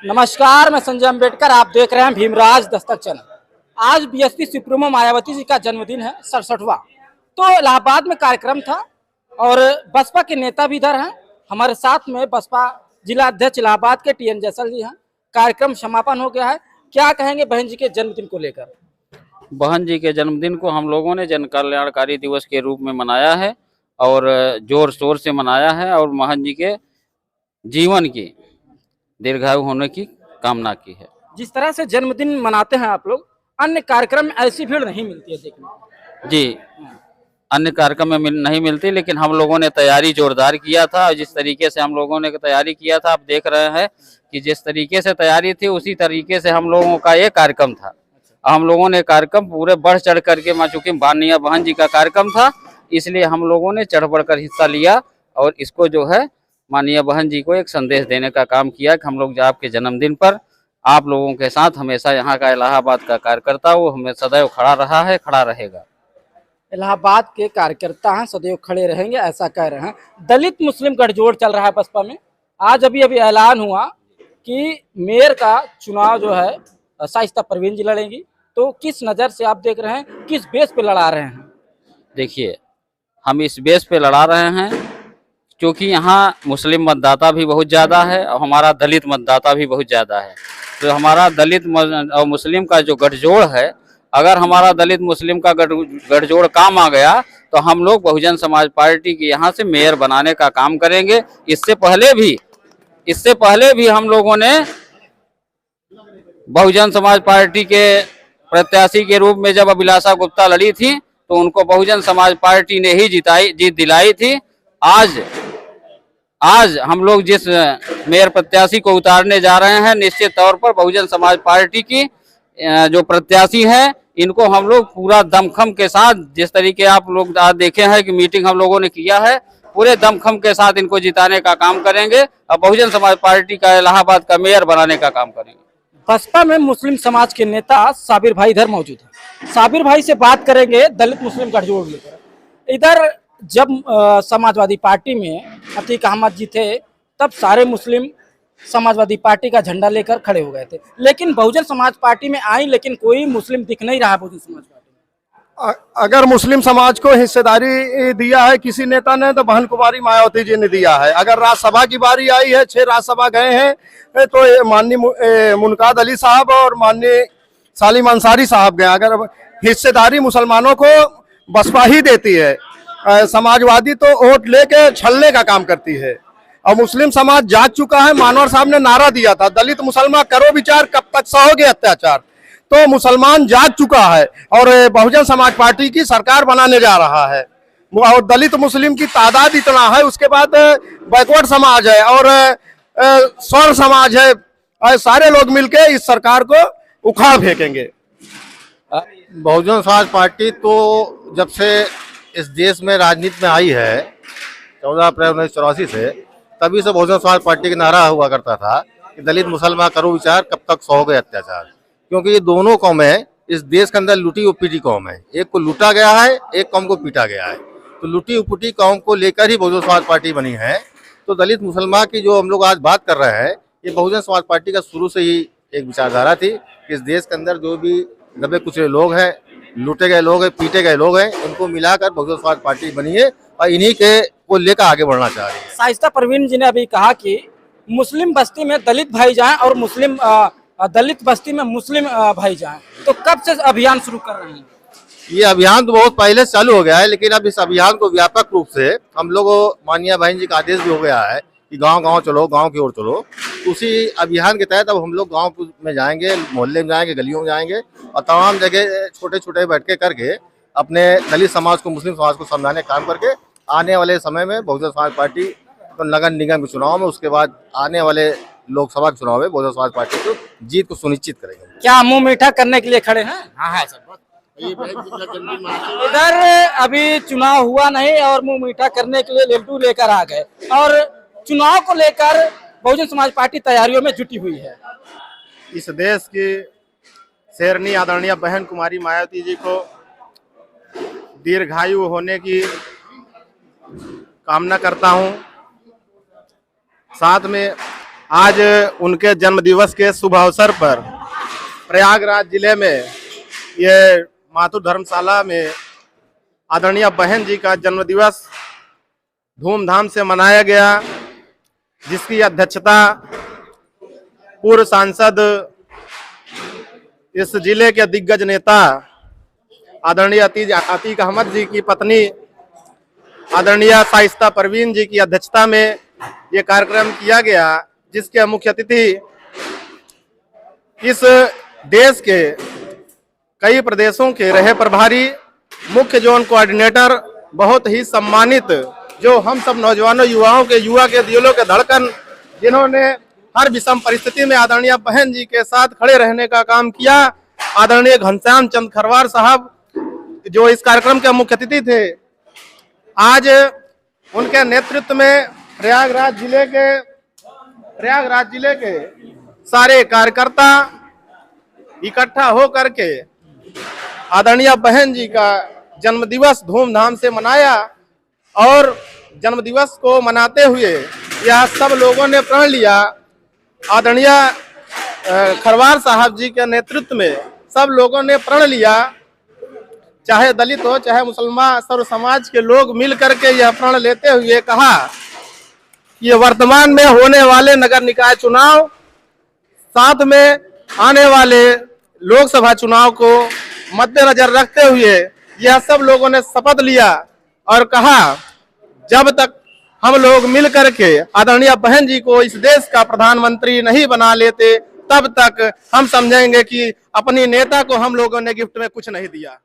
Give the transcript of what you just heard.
नमस्कार, मैं संजय अम्बेडकर। आप देख रहे हैं भीमराज दस्तक चैनल। आज बीएसपी सुप्रीमो मायावती जी का जन्मदिन है, 67वां। तो इलाहाबाद में कार्यक्रम था और बसपा के नेता भी इधर हैं। हमारे साथ में बसपा जिला अध्यक्ष इलाहाबाद के टीएन जैसल जी हैं। कार्यक्रम समापन हो गया है। क्या कहेंगे बहन जी के जन्मदिन को लेकर? बहन जी के जन्मदिन को हम लोगों ने जन कल्याणकारी दिवस के रूप में मनाया है और जोर शोर से मनाया है और बहन जी के जीवन की दीर्घायु होने की कामना की है। जिस तरह से जन्मदिन मनाते हैं आप लोग, अन्य कार्यक्रम में ऐसी भीड़ नहीं मिलती है देखने को। जी, अन्य कार्यक्रम में नहीं मिलती, लेकिन हम लोगों ने तैयारी जोरदार किया था। जिस तरीके से हम लोगों ने तैयारी किया था, आप देख रहे हैं कि जिस तरीके से तैयारी थी उसी तरीके से हम लोगों का ये कार्यक्रम था। हम लोगों ने कार्यक्रम पूरे बढ़ चढ़ करके, चूंकि माननीय बहन जी का कार्यक्रम था, इसलिए हम लोगों ने चढ़ बढ़ कर हिस्सा लिया और इसको जो है माननीय बहन जी को एक संदेश देने का काम किया कि हम लोग जो आपके जन्मदिन पर आप लोगों के साथ हमेशा यहाँ का इलाहाबाद का कार्यकर्ता वो हमें सदैव खड़ा रहा है, खड़ा रहेगा। इलाहाबाद के कार्यकर्ता हैं, सदैव खड़े रहेंगे, ऐसा कह रहे हैं। दलित मुस्लिम गठजोड़ चल रहा है बसपा में। आज अभी ऐलान हुआ कि मेयर का चुनाव जो है शाइस्ता परवीन जी लड़ेंगी। तो किस नज़र से आप देख रहे हैं, किस बेस पे लड़ा रहे हैं? देखिए, हम इस बेस पे लड़ा रहे हैं क्योंकि यहाँ मुस्लिम मतदाता भी बहुत ज़्यादा है और हमारा दलित मतदाता भी बहुत ज़्यादा है। तो हमारा दलित और मुस्लिम का जो गठजोड़ है, अगर हमारा दलित मुस्लिम का गठजोड़ काम आ गया तो हम लोग बहुजन समाज पार्टी की यहाँ से मेयर बनाने का काम करेंगे। इससे पहले भी हम लोगों ने बहुजन समाज पार्टी के प्रत्याशी के रूप में जब अभिलाषा गुप्ता लड़ी थी तो उनको बहुजन समाज पार्टी ने ही जीत दिलाई थी। आज हम लोग जिस मेयर प्रत्याशी को उतारने जा रहे हैं, निश्चित तौर पर बहुजन समाज पार्टी की जो प्रत्याशी हैं, इनको हम लोग पूरा दमखम के साथ, जिस तरीके आप लोग आज देखे हैं कि मीटिंग हम लोगों ने किया है, पूरे दमखम के साथ इनको जिताने का काम करेंगे और बहुजन समाज पार्टी का इलाहाबाद का मेयर बनाने का काम करेंगे। बसपा में मुस्लिम समाज के नेता साबिर भाई इधर मौजूद है। साबिर भाई से बात करेंगे दलित मुस्लिम गठजोड़ लेकर। इधर जब समाजवादी पार्टी में अतीक अहमद जी थे, तब सारे मुस्लिम समाजवादी पार्टी का झंडा लेकर खड़े हो गए थे। लेकिन बहुजन समाज पार्टी में आई, लेकिन कोई मुस्लिम दिख नहीं रहा बहुजन समाज पार्टी में। अगर मुस्लिम समाज को हिस्सेदारी दिया है किसी नेता ने तो बहन कुमारी मायावती जी ने दिया है। अगर राज्यसभा की बारी आई है, 6 राज्यसभा गए हैं, तो माननीय मुनकाद अली साहब और माननीय सालिम अंसारी साहब गए। अगर हिस्सेदारी मुसलमानों को बसपा ही देती है, समाजवादी तो वोट लेके छलने का काम करती है। और मुस्लिम समाज जाग चुका है। मानवर साहब ने नारा दिया था, दलित मुसलमान करो विचार, कब तक सहोगे अत्याचार। तो मुसलमान जाग चुका है और बहुजन समाज पार्टी की सरकार बनाने जा रहा है। और दलित मुस्लिम की तादाद इतना है, उसके बाद बैकवर्ड समाज है और स्वर्ण समाज है, और सारे लोग मिलके इस सरकार को उखाड़ फेंकेंगे। बहुजन समाज पार्टी तो जब से इस देश में राजनीति में आई है 14 अप्रैल 1984 से, तभी से बहुजन समाज पार्टी का नारा हुआ करता था कि दलित मुसलमान करो विचार, कब तक सहोगे अत्याचार। क्योंकि ये दोनों कौमें इस देश के अंदर लूटी उपीटी कौम है। एक को लूटा गया है, एक कौम को पीटा गया है। तो लूटी उपीटी कौम को लेकर ही बहुजन समाज पार्टी बनी है। तो दलित मुसलमान की जो हम लोग आज बात कर रहे हैं, ये बहुजन समाज पार्टी का शुरू से ही एक विचारधारा थी कि इस देश के अंदर जो भी दबे कुचले लोग हैं, लूटे गए लोग हैं, पीटे गए लोग हैं, उनको मिलाकर बहुजन समाज पार्टी बनी है और इन्हीं के को लेकर आगे बढ़ना चाह रही है। शाइस्ता परवीन जी ने अभी कहा कि मुस्लिम बस्ती में दलित भाई जाएं और दलित बस्ती में मुस्लिम भाई जाएं। तो कब से अभियान शुरू कर रहे हैं? ये अभियान तो बहुत पहले से चालू हो गया है, लेकिन अब इस अभियान को व्यापक रूप से हम लोग माननीय बहन जी का आदेश भी हो गया है कि गांव-गांव चलो, गांव की ओर चलो। उसी अभियान के तहत अब हम लोग गांव में जाएंगे, मोहल्ले में जाएंगे, गलियों में जाएंगे और तमाम जगह छोटे-छोटे बैठके करके अपने दलित समाज को, मुस्लिम समाज को समझाने का काम करके आने वाले समय में बहुजन समाज पार्टी तो नगर निगम के चुनाव में, उसके बाद आने वाले लोकसभा के चुनाव में बहुजन समाज पार्टी को जीत को सुनिश्चित करेंगे। क्या मुंह मीठा करने के लिए खड़े हैं? हाँ सर। इधर अभी चुनाव हुआ नहीं और मुंह मीठा करने के लिए लड्डू लेकर आ गए और चुनाव को लेकर बहुजन समाज पार्टी तैयारियों में जुटी हुई है। इस देश की शेरनी आदरणीय बहन कुमारी मायावती जी को दीर्घायु होने की कामना करता हूं। साथ में आज उनके जन्म दिवस के शुभ अवसर पर प्रयागराज जिले में ये माथुर धर्मशाला में आदरणीय बहन जी का जन्म दिवस धूमधाम से मनाया गया, जिसकी अध्यक्षता पूर्व सांसद, इस जिले के दिग्गज नेता आदरणीय अतीक अहमद जी की पत्नी आदरणीय शाइस्ता परवीन जी की अध्यक्षता में ये कार्यक्रम किया गया, जिसके मुख्य अतिथि इस देश के कई प्रदेशों के रहे प्रभारी, मुख्य जोन कोऑर्डिनेटर, बहुत ही सम्मानित, जो हम सब नौजवानों युवाओं के दिलों के धड़कन, जिन्होंने हर विषम परिस्थिति में आदरणीय बहन जी के साथ खड़े रहने का काम किया, आदरणीय घनश्याम चंद खरवार साहब जो इस कार्यक्रम के मुख्य अतिथि थे। आज उनके नेतृत्व में प्रयागराज जिले के सारे कार्यकर्ता इकट्ठा हो करके आदरणीय बहन जी का जन्मदिवस धूमधाम से मनाया और जन्मदिवस को मनाते हुए यह सब लोगों ने प्रण लिया। आदरणीय खरवार साहब जी के नेतृत्व में सब लोगों ने प्रण लिया, चाहे दलित हो चाहे मुसलमान, सर्व समाज के लोग मिल करके यह प्रण लेते हुए कहा कि वर्तमान में होने वाले नगर निकाय चुनाव, साथ में आने वाले लोकसभा चुनाव को मद्देनजर रखते हुए यह सब लोगों ने शपथ लिया और कहा, जब तक हम लोग मिल करके आदरणीय बहन जी को इस देश का प्रधानमंत्री नहीं बना लेते, तब तक हम समझेंगे कि अपनी नेता को हम लोगों ने गिफ्ट में कुछ नहीं दिया।